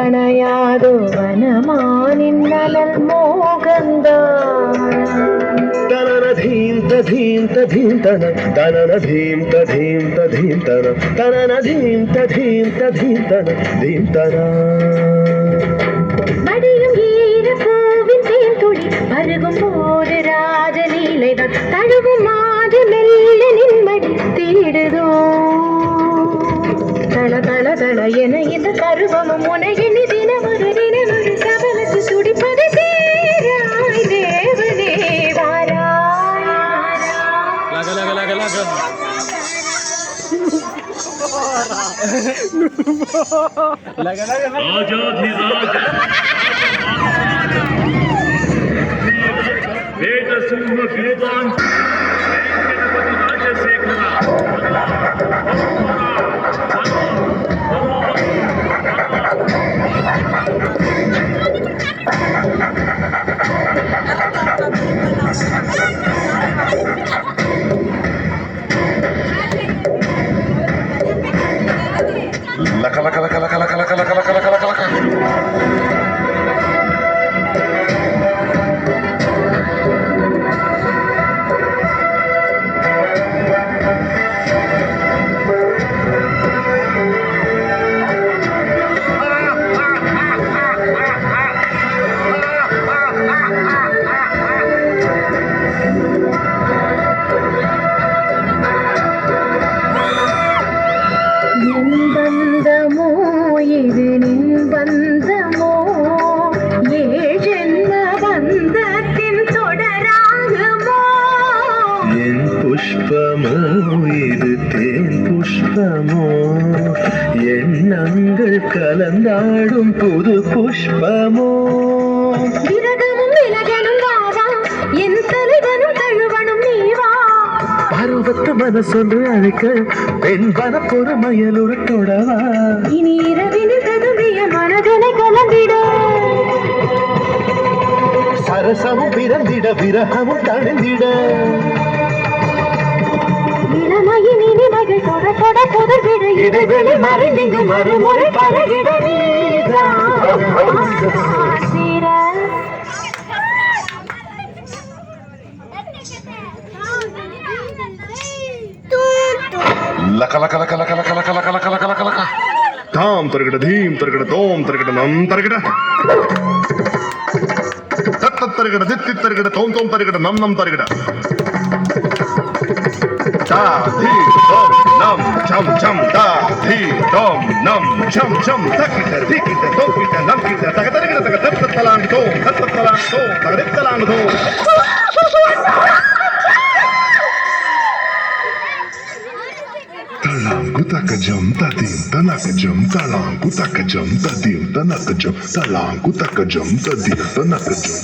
അണയാതോ വനമാനിൻ നലൽ മോകന്താഴ ധീം തധീം തധീം തന തനന ധീം തധീം തധീം തന തനന ധീം തധീം തധീം തന ധീം തന മടിയും ഈരപ്പൂവിൻ തേൻതുളി പരുകും പോത് രാജലീലകൾ തഴുകും മാത് മെല്ലെ നിന്മടി തേടുതോ തള തള തള എന இந்த கருவமும் உனையினி தினமொரு சபலத்து சுடிப்பது தேராய் தேவனே வாராய் ராஜாதிராஜ வேத சிம்ம விருதான் வெங்கடபதி ராஜசேகர லக லக லக லக லக லக லக லக லக லக நின்பந்தமோ இது நின்பந்தமோ ஏழென்ன பந்தத்தின் தொடராகுமோ என் புஷ்பமோ இது தேன் புஷ்பமோ எண்ணங்கள் கலந்தாடும் புது புஷ்பமோ விரகமும் விலகனும் வாவா என் தலைவனும் தழுவனும் நீவா பருவத்து மனசொன்று அழைக்க பெண் வனப்பொரு மயலுறு தொடவா இனி இரவினில் ததும்பிய மனதனை கலந்திட சரசமும் பிறந்திட விரகமும் தணிந்திட இளமையின் இனிமைகள் தொட தொட புதர்விட இடைவெளி மறைந்திங்கு மறுமுறை பழகிட லக லக லக லக லக லக லக லக லக லக லக தாம் தருகிட தீம் தருகிட தோம் தருகிட நம் தருகிட தத்த தருகிட தித்தி தருகிட தோம் தோம் தருகிட நம் நம் தருகிட தா தி தோம் நம் சம் சம் தா தி தோம் நம் சம் சம் தக்கிட்ட திக்கிட்ட தோக்கிட்ட நம் கிட்ட தக தருகிட தக தத்த தலாங் தோம் தத்த தலாங் தோம் தக தலாங் தோம் Talangu takajam tadim tanakajam talangu takajam tadim tanakajam talangu takajam tadim tanakajam